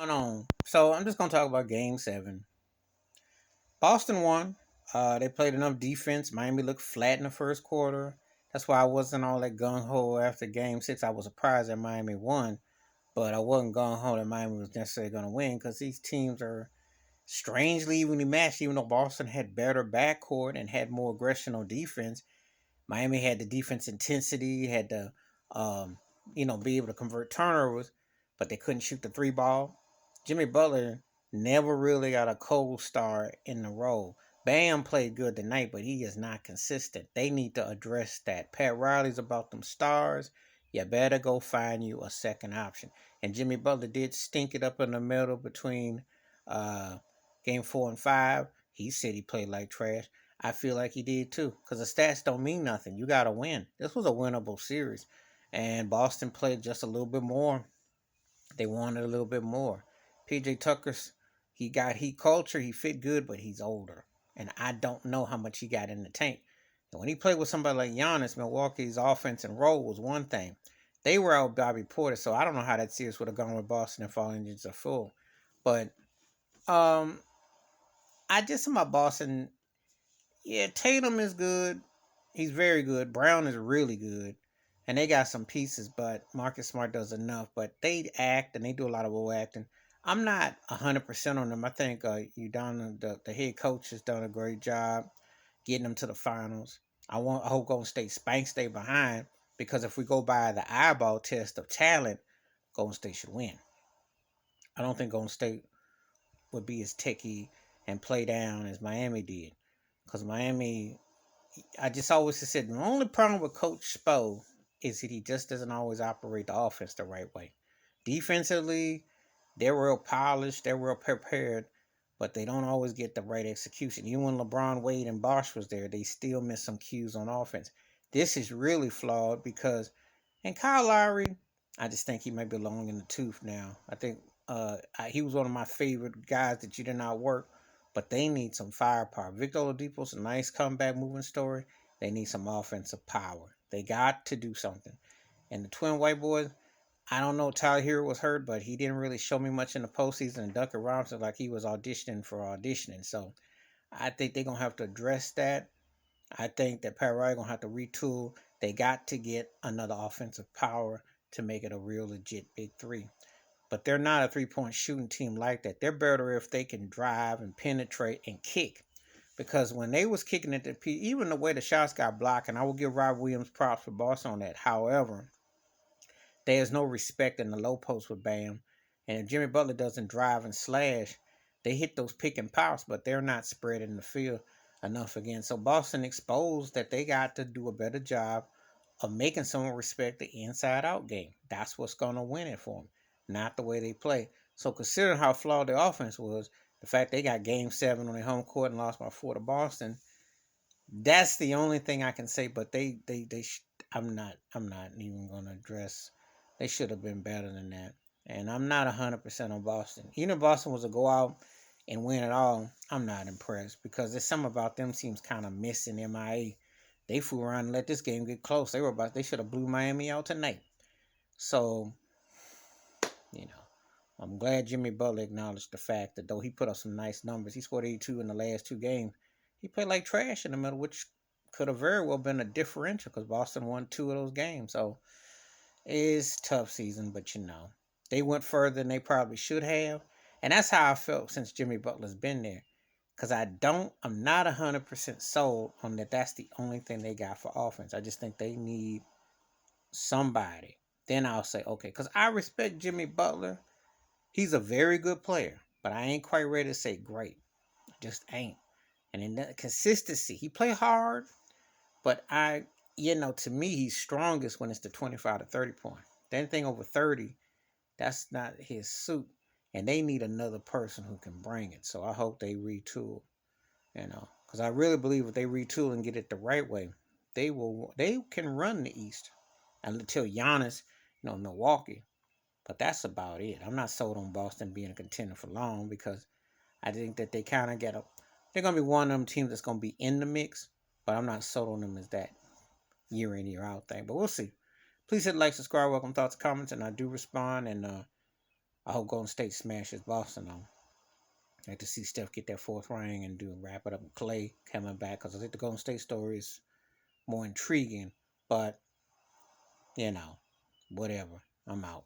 Going on. So I'm just gonna talk about Game Seven. Boston won. They played enough defense. Miami looked flat in the first quarter. That's why I wasn't all that gung ho after Game Six. I was surprised that Miami won, but I wasn't gung ho that Miami was necessarily gonna win because these teams are strangely evenly matched. Even though Boston had better backcourt and had more aggression on defense, Miami had the defense intensity, had to, um, be able to convert turnovers, but they couldn't shoot the three ball. Jimmy Butler never really got a cold start in the role. Bam played good tonight, but he is not consistent. They need to address that. Pat Riley's about them stars. You better go find you a second option. And Jimmy Butler did stink it up in the middle between uh, game 4 and 5. He said he played like trash. I feel like he did too, because the stats don't mean nothing. You got to win. This was a winnable series, and Boston played just a little bit more. They wanted a little bit more. PJ Tucker's he culture. He fit good, but he's older, and I don't know how much he got in the tank. And when he played with somebody like Giannis, Milwaukee's offense and role was one thing. They were out Bobby Porter, so I don't know how that series would have gone with Boston if all engines are full. But um, I just my Boston. Yeah, Tatum is good. He's very good. Brown is really good. And they got some pieces, but Marcus Smart does enough. But they act and they do a lot of overacting. I'm not 100% on them. I think the head coach has done a great job getting them to the finals. I hope Golden State Spank stay behind because if we go by the eyeball test of talent, Golden State should win. I don't think Golden State would be as techy and play down as Miami did because Miami I just always said the only problem with Coach Spo is that he just doesn't always operate the offense the right way. Defensively, they're real polished, they're real prepared, but they don't always get the right execution. Even when LeBron, Wade, and Bosh was there, they still miss some cues on offense. This is really flawed because, and Kyle Lowry, I just think he might be long in the tooth now. I think he was one of my favorite guys that you did not work, but they need some firepower. Victor Oladipo's a nice comeback moving story. They need some offensive power. They got to do something. And the twin white boys, I don't know. Tyler Hero was hurt, but he didn't really show me much in the postseason. And Duncan Robinson, like he was auditioning for auditioning. So I think they're gonna have to address that. I think that Pat Riley gonna have to retool. They got to get another offensive power to make it a real legit big three. But they're not a 3 point shooting team like that. They're better if they can drive and penetrate and kick. Because when they was kicking at the P, even the way the shots got blocked, and I will give Rob Williams props for boss on that. However, there's no respect in the low post with Bam. And if Jimmy Butler doesn't drive and slash, they hit those pick and pops, but they're not spreading the field enough again. So Boston exposed that they got to do a better job of making someone respect the inside out game. That's what's going to win it for them, not the way they play. So considering how flawed their offense was, the fact they got game 7 on their home court and lost by 4 to Boston, that's the only thing I can say. But I'm not even going to address. They should have been better than that. And I'm not 100% on Boston. Even if Boston was to go out and win it all, I'm not impressed because there's something about them seems kind of missing MIA. They flew around and let this game get close. They should have blew Miami out tonight. So, you know, I'm glad Jimmy Butler acknowledged the fact that though he put up some nice numbers, he scored 82 in the last 2 games. He played like trash in the middle, which could have very well been a differential because Boston won 2 of those games. So it's tough season, but they went further than they probably should have, and that's how I felt since Jimmy Butler's been there. Because I'm not 100% sold on that. That's the only thing they got for offense. I just think they need somebody. Then I'll say okay, because I respect Jimmy Butler. He's a very good player, but I ain't quite ready to say great. I just ain't. And in that consistency, he play hard, but to me, he's strongest when it's the 25 to 30 point. Anything over 30, that's not his suit. And they need another person who can bring it. So I hope they retool, because I really believe if they retool and get it the right way, they can run the East until Giannis, Milwaukee. But that's about it. I'm not sold on Boston being a contender for long because I think that they kind of get up. They're gonna be one of them teams that's gonna be in the mix, but I'm not sold on them as that year in year out thing. But we'll see. Please hit like, subscribe, welcome thoughts, comments, and I do respond. And I hope Golden State smashes Boston though. I like to see Steph get that fourth ring and do wrap it up with Clay coming back because I think the Golden State story is more intriguing. But you know, whatever. I'm out.